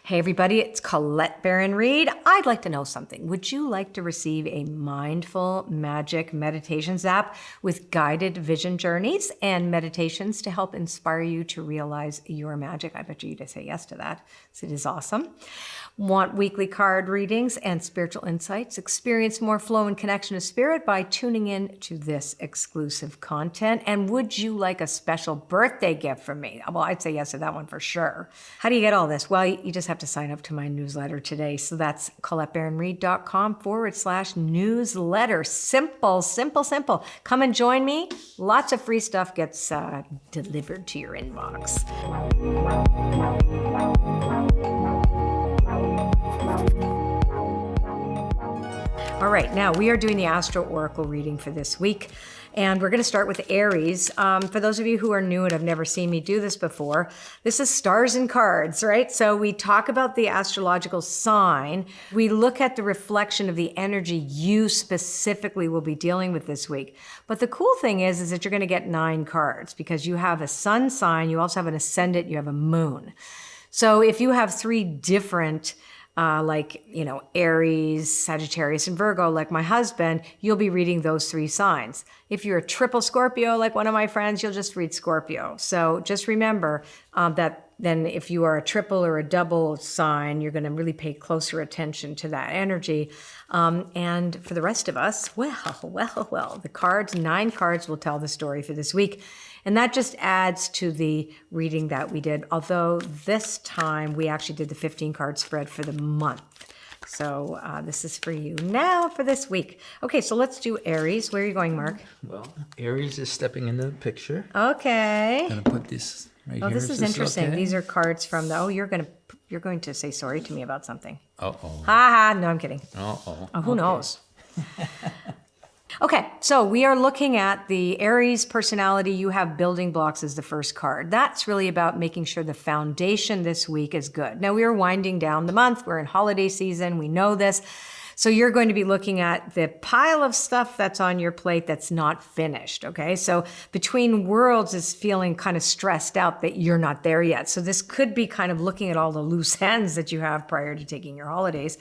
Hey everybody, it's Colette Baron-Reid. I'd like to know something. Would you like to receive a mindful magic meditations app with guided vision journeys and meditations to help inspire you to realize your magic? I bet you'd say yes to that, so it is awesome. Want weekly card readings and spiritual insights? Experience more flow and connection to spirit by tuning in to this exclusive content. And would you like a special birthday gift from me? Well, I'd say yes to that one for sure. How do you get all this? Well, you just have to sign up to my newsletter today. So that's ColetteBaronReid.com/newsletter. Simple, simple, simple. Come and join me. Lots of free stuff gets delivered to your inbox. All right, now we are doing the Astro Oracle reading for this week, and we're going to start with Aries. For those of you who are new and have never seen me do this before, this is stars and cards, right? So we talk about the astrological sign. We look at the reflection of the energy you specifically will be dealing with this week. But the cool thing is that you're going to get 9 cards because you have a sun sign, you also have an ascendant, you have a moon. So if you have 3 different Aries, Sagittarius, and Virgo, like my husband, you'll be reading those 3 signs. If you're a triple Scorpio, like one of my friends, you'll just read Scorpio. So just remember that then if you are a triple or a double sign, you're going to really pay closer attention to that energy. And for the rest of us, well, the cards, 9 cards will tell the story for this week. And that just adds to the reading that we did, although this time we actually did the 15 card spread for the month. So this is for you now for this week. Okay, so let's do Aries. Where are you going, Mark? Well, Aries is stepping into the picture. Okay. I'm gonna put this right here. Oh, this is interesting. Okay? These are cards from the, you're going to say sorry to me about something. Uh-oh. Ha ha, no, I'm kidding. Uh-oh. Oh, who knows? Okay, so we are looking at the Aries personality. You have building blocks as the first card. That's really about making sure the foundation this week is good. Now, we are winding down the month. We're in holiday season. We know this. So you're going to be looking at the pile of stuff that's on your plate that's not finished, okay? So Between Worlds is feeling kind of stressed out that you're not there yet. So this could be kind of looking at all the loose ends that you have prior to taking your holidays.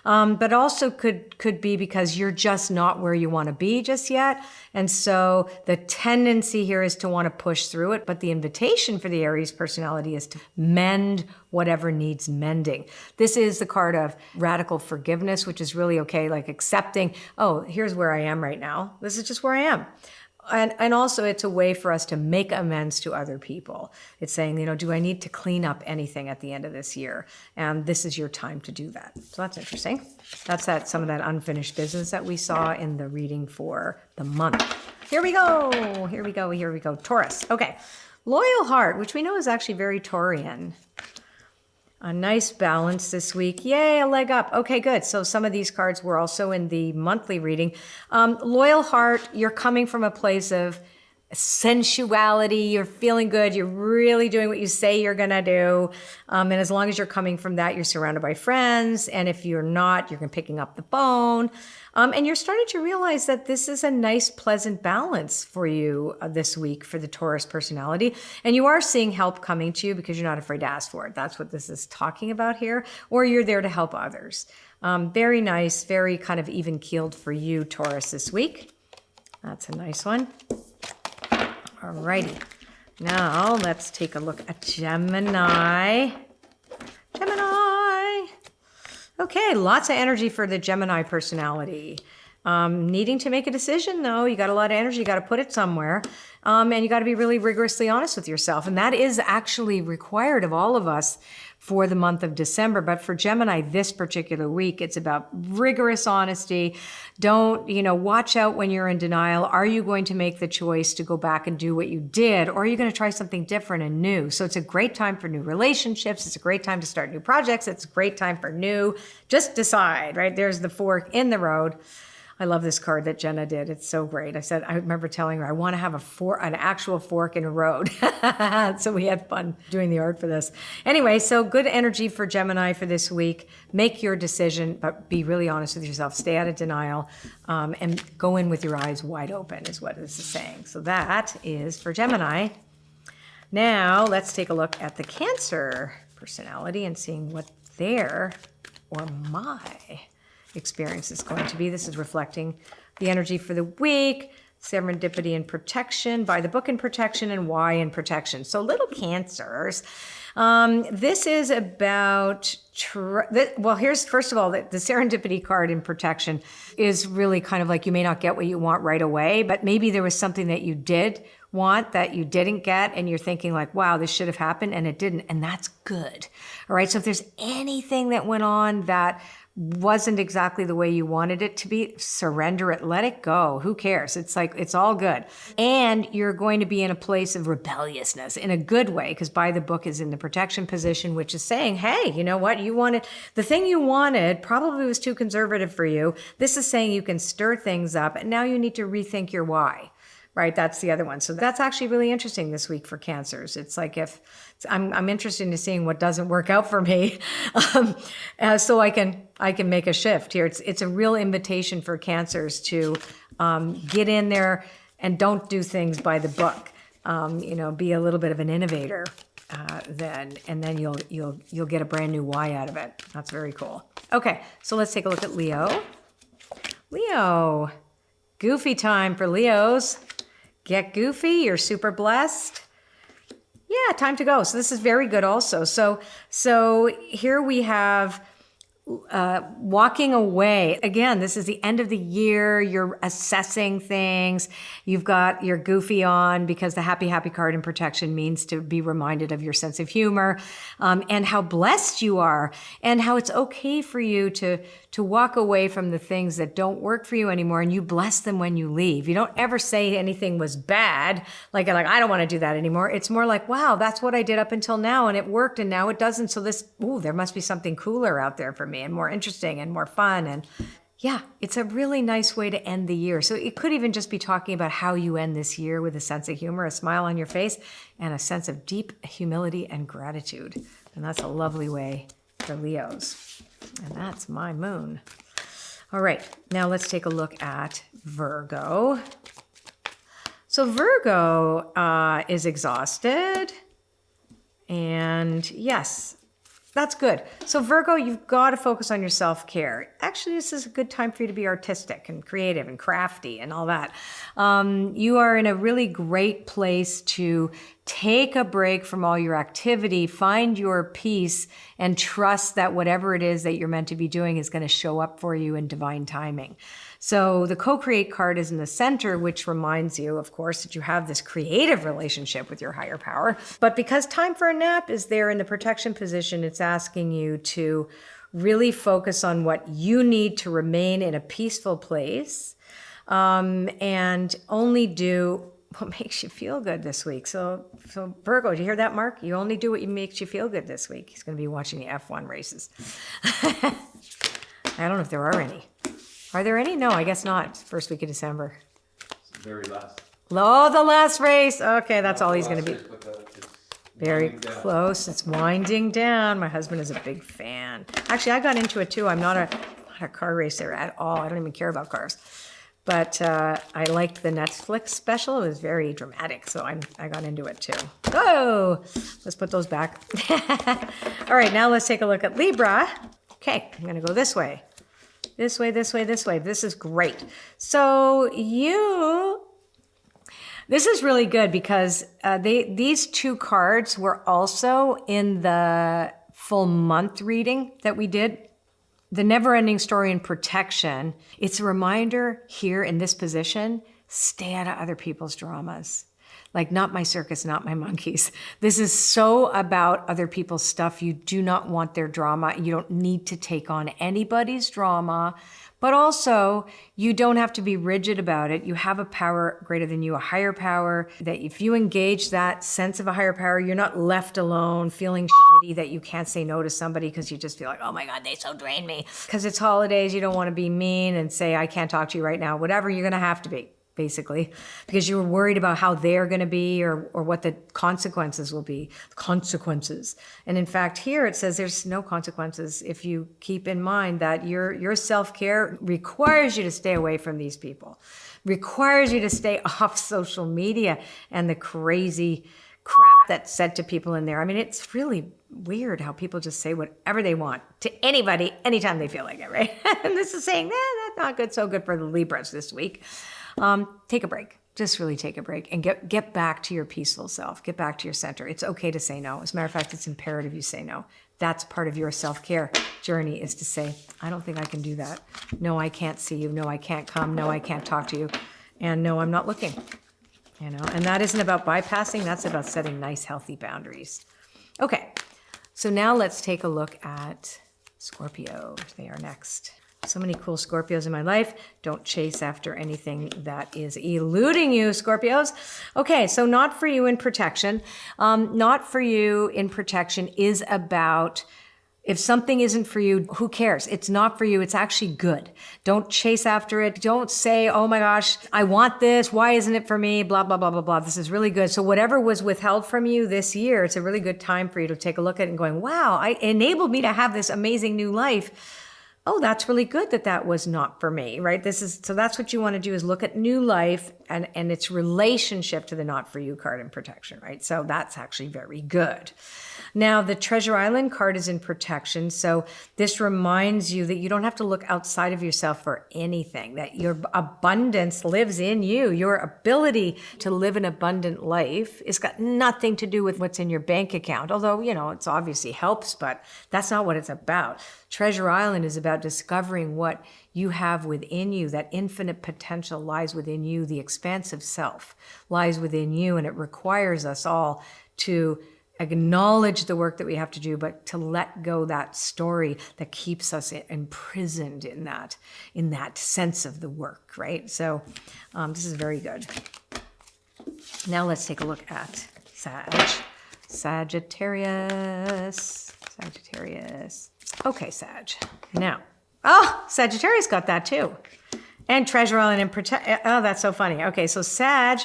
But also could be because you're just not where you want to be just yet. And so the tendency here is to want to push through it. But the invitation for the Aries personality is to mend whatever needs mending. This is the card of radical forgiveness, which is really okay, like accepting, oh, here's where I am right now. This is just where I am. And also it's a way for us to make amends to other people. It's saying, do I need to clean up anything at the end of this year? And this is your time to do that. So that's interesting. That's some of that unfinished business that we saw in the reading for the month. Here we go. Here we go. Taurus. Okay. Loyal heart, which we know is actually very Taurian. A nice balance this week. Yay, a leg up. Okay, good. So some of these cards were also in the monthly reading. Loyal heart, you're coming from a place of sensuality. You're feeling good. You're really doing what you say you're going to do. And as long as you're coming from that, you're surrounded by friends. And if you're not, you're picking up the phone. And you're starting to realize that this is a nice, pleasant balance for you this week for the Taurus personality. And you are seeing help coming to you because you're not afraid to ask for it. That's what this is talking about here. Or you're there to help others. Very nice, very kind of even-keeled for you, Taurus, this week. That's a nice one. All righty. Now let's take a look at Gemini. Okay, lots of energy for the Gemini personality. Needing to make a decision, though. You got a lot of energy. You got to put it somewhere. And you got to be really rigorously honest with yourself. And that is actually required of all of us for the month of December. But for Gemini this particular week, it's about rigorous honesty. Don't, watch out when you're in denial. Are you going to make the choice to go back and do what you did? Or are you going to try something different and new? So it's a great time for new relationships. It's a great time to start new projects. It's a great time for new. Just decide, right? There's the fork in the road. I love this card that Jenna did. It's so great. I remember telling her, I want to have an actual fork in a road. So we had fun doing the art for this. Anyway, so good energy for Gemini for this week. Make your decision, but be really honest with yourself. Stay out of denial and go in with your eyes wide open is what this is saying. So that is for Gemini. Now let's take a look at the Cancer personality and seeing what their or my experience is going to be. This is reflecting the energy for the week, serendipity and protection, by the book in protection, and why in protection. So little Cancers. This is about, well, here's, first of all, the serendipity card in protection is really kind of like you may not get what you want right away, but maybe there was something that you did want that you didn't get, and you're thinking like, wow, this should have happened, and it didn't, and that's good. All right, so if there's anything that went on that wasn't exactly the way you wanted it to be, surrender it, let it go. Who cares? It's like, it's all good. And you're going to be in a place of rebelliousness in a good way, because by the book is in the protection position, which is saying, hey, you know what? You wanted, the thing you wanted probably was too conservative for you. This is saying you can stir things up, and now you need to rethink your why. Right, that's the other one. So that's actually really interesting this week for Cancers. It's like if I'm interested in seeing what doesn't work out for me, so I can make a shift here. It's a real invitation for Cancers to get in there and don't do things by the book. Be a little bit of an innovator. Then you'll get a brand new why out of it. That's very cool. Okay, so let's take a look at Leo. Leo, goofy time for Leos. Get goofy, you're super blessed. Yeah, time to go. So this is very good also. So here we have walking away. Again, this is the end of the year. You're assessing things. You've got your goofy on because the happy card in protection means to be reminded of your sense of humor, and how blessed you are, and how it's okay for you to walk away from the things that don't work for you anymore, and you bless them when you leave. You don't ever say anything was bad, like I don't want to do that anymore. It's more like, wow, that's what I did up until now, and it worked, and now it doesn't. So there must be something cooler out there for me, and more interesting and more fun. And yeah, it's a really nice way to end the year. So it could even just be talking about how you end this year with a sense of humor, a smile on your face, and a sense of deep humility and gratitude. And that's a lovely way for Leos. And that's my moon. All right, now let's take a look at Virgo. So Virgo is exhausted. And yes, that's good. So Virgo, you've got to focus on your self-care. Actually, this is a good time for you to be artistic and creative and crafty and all that. You are in a really great place to take a break from all your activity, find your peace, and trust that whatever it is that you're meant to be doing is going to show up for you in divine timing. So the co-create card is in the center, which reminds you, of course, that you have this creative relationship with your higher power. But because time for a nap is there in the protection position, it's asking you to really focus on what you need to remain in a peaceful place, and only do what makes you feel good this week. So Virgo, do you hear that, Mark? You only do what makes you feel good this week. He's going to be watching the F1 races. I don't know if there are any. Are there any? No, I guess not. First week of December. It's the very last. Oh, the last race. Okay, that's all he's going to be. It's Very winding down. close. It's winding down. My husband is a big fan. Actually, I got into it too. I'm not a car racer at all. I don't even care about cars. But I liked the Netflix special. It was very dramatic, so I got into it too. Oh, let's put those back. All right, now let's take a look at Libra. Okay, I'm going to go this way. This way, this way, this way. This is great. So this is really good because these two cards were also in the full month reading that we did. The never-ending story in protection. It's a reminder here in this position, stay out of other people's dramas. Like, not my circus, not my monkeys. This is so about other people's stuff. You do not want their drama. You don't need to take on anybody's drama. But also, you don't have to be rigid about it. You have a power greater than you, a higher power, that if you engage that sense of a higher power, you're not left alone feeling shitty that you can't say no to somebody because you just feel like, oh my God, they so drain me. Because it's holidays, you don't want to be mean and say, I can't talk to you right now. Whatever, you're going to have to be, basically, because you're worried about how they're going to be or what the consequences will be. Consequences. And in fact, here it says there's no consequences if you keep in mind that your self-care requires you to stay away from these people, requires you to stay off social media and the crazy crap that's said to people in there. I mean, it's really weird how people just say whatever they want to anybody, anytime they feel like it, right? And this is saying, that's not good, so good for the Libras this week. Take a break. Just really take a break and get back to your peaceful self. Get back to your center. It's okay to say no. As a matter of fact, it's imperative you say no. That's part of your self-care journey, is to say, I don't think I can do that. No, I can't see you. No, I can't come. No, I can't talk to you. And no, I'm not looking. And that isn't about bypassing. That's about setting nice, healthy boundaries. Okay, so now let's take a look at Scorpio. They are next. So many cool Scorpios in my life. Don't chase after anything that is eluding you, Scorpios. Okay, so not for you in protection. Not for you in protection is about, if something isn't for you, who cares? It's not for you. It's actually good. Don't chase after it. Don't say, oh my gosh, I want this. Why isn't it for me? Blah, blah, blah, blah, blah. This is really good. So whatever was withheld from you this year, it's a really good time for you to take a look at it and going, wow, it enabled me to have this amazing new life. Oh, that's really good that was not for me, right? So that's what you want to do, is look at new life and its relationship to the not for you card in protection, right? So that's actually very good. Now, the Treasure Island card is in protection. So this reminds you that you don't have to look outside of yourself for anything, that your abundance lives in you. Your ability to live an abundant life has got nothing to do with what's in your bank account. Although, it's obviously helps, but that's not what it's about. Treasure Island is about discovering what you have within you. That infinite potential lies within you. The expansive self lies within you. And it requires us all to acknowledge the work that we have to do, but to let go that story that keeps us imprisoned in that sense of the work, right? So this is very good. Now let's take a look at Sagittarius. Okay, Sag. Now, Sagittarius got that too. And Treasure Island and Protect. Oh, that's so funny. Okay, so Sag,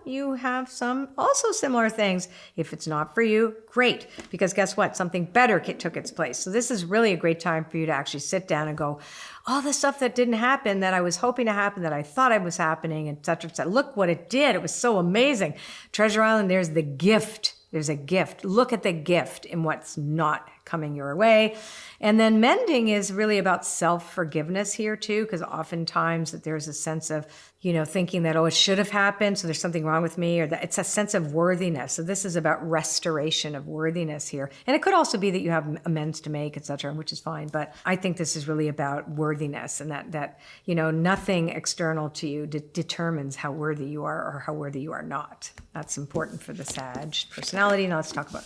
you have some also similar things. If it's not for you, great. Because guess what? Something better took its place. So this is really a great time for you to actually sit down and go, all the stuff that didn't happen, that I was hoping to happen, that I thought it was happening, et cetera, et cetera. Look what it did. It was so amazing. Treasure Island, there's the gift. There's a gift. Look at the gift in what's not coming your way. And then mending is really about self-forgiveness here too, because oftentimes that there's a sense of, thinking that, it should have happened, so there's something wrong with me, or that it's a sense of worthiness. So this is about restoration of worthiness here. And it could also be that you have amends to make, et cetera, which is fine. But I think this is really about worthiness, and that nothing external to you determines how worthy you are or how worthy you are not. That's important for the Sag personality. Now let's talk about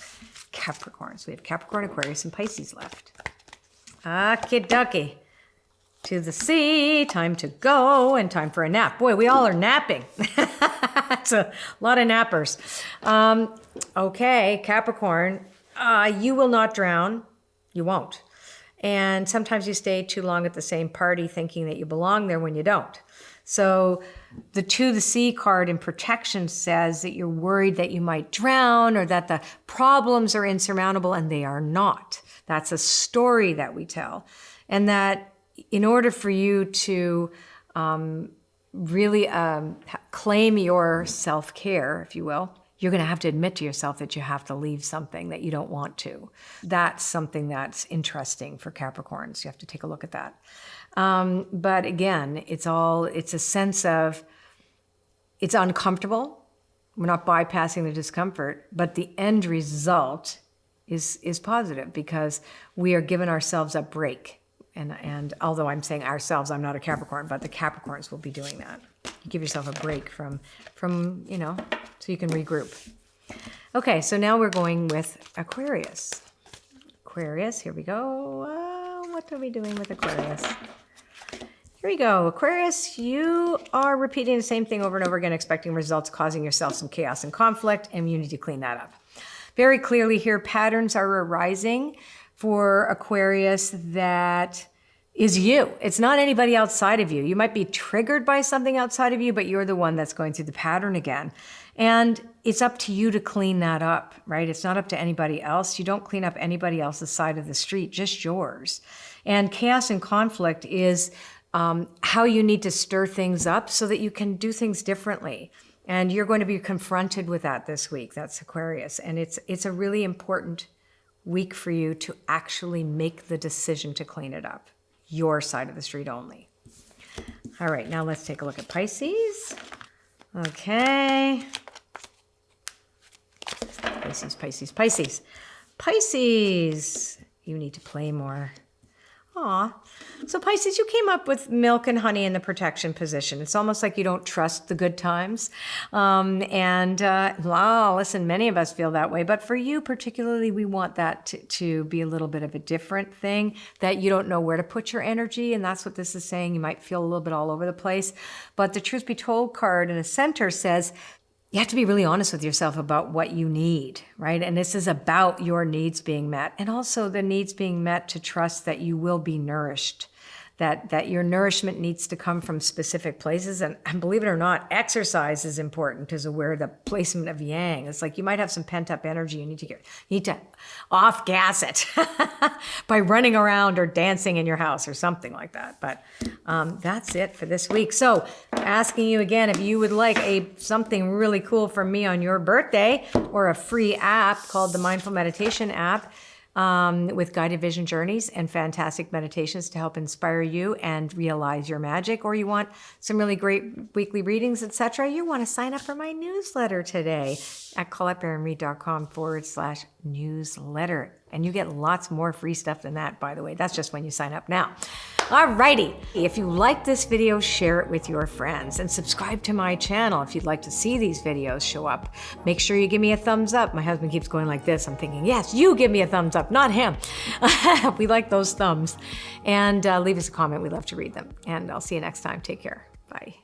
Capricorn. So we have Capricorn, Aquarius, and Pisces left. Okie dokie. To the sea, time to go, and time for a nap. Boy, we all are napping. It's a lot of nappers. Okay, Capricorn, you will not drown. You won't. And sometimes you stay too long at the same party thinking that you belong there when you don't. So the To the Sea card in protection says that you're worried that you might drown or that the problems are insurmountable, and they are not. That's a story that we tell. And that in order for you to really claim your self-care, if you will, you're going to have to admit to yourself that you have to leave something that you don't want to. That's something that's interesting for Capricorns. You have to take a look at that. But again, it's a sense of, it's uncomfortable. We're not bypassing the discomfort, but the end result is positive because we are giving ourselves a break. And although I'm saying ourselves, I'm not a Capricorn, but the Capricorns will be doing that. You give yourself a break from so you can regroup. Okay, so now we're going with Aquarius. Aquarius, here we go. What are we doing with Aquarius? Here we go. Aquarius, you are repeating the same thing over and over again, expecting results, causing yourself some chaos and conflict, and you need to clean that up. Very clearly here, patterns are arising for Aquarius that is you. It's not anybody outside of you. You might be triggered by something outside of you, but you're the one that's going through the pattern again. And it's up to you to clean that up, right? It's not up to anybody else. You don't clean up anybody else's side of the street, just yours. And chaos and conflict is how you need to stir things up so that you can do things differently. And you're going to be confronted with that this week. That's Aquarius. And it's a really important week for you to actually make the decision to clean it up. Your side of the street only. All right, now let's take a look at Pisces. Okay. Pisces. You need to play more. Aw. So Pisces, you came up with milk and honey in the protection position. It's almost like you don't trust the good times. Listen, many of us feel that way. But for you particularly, we want that to be a little bit of a different thing, that you don't know where to put your energy. And that's what this is saying. You might feel a little bit all over the place. But the Truth Be Told card in the center says, you have to be really honest with yourself about what you need, right? And this is about your needs being met, and also the needs being met to trust that you will be nourished, that your nourishment needs to come from specific places. And believe it or not, exercise is important as aware the placement of yang. It's like you might have some pent up energy. You need to off gas it by running around or dancing in your house or something like that. But that's it for this week. So asking you again, if you would like something really cool from me on your birthday, or a free app called the Mindful Meditation app, with guided vision journeys and fantastic meditations to help inspire you and realize your magic, or you want some really great weekly readings, etc., you want to sign up for my newsletter today at ColetteBaronReed.com/newsletter. And you get lots more free stuff than that, by the way. That's just when you sign up now. Alrighty. If you like this video, share it with your friends and subscribe to my channel if you'd like to see these videos show up. Make sure you give me a thumbs up. My husband keeps going like this. I'm thinking, yes, you give me a thumbs up, not him. We like those thumbs. And leave us a comment. We love to read them. And I'll see you next time. Take care. Bye.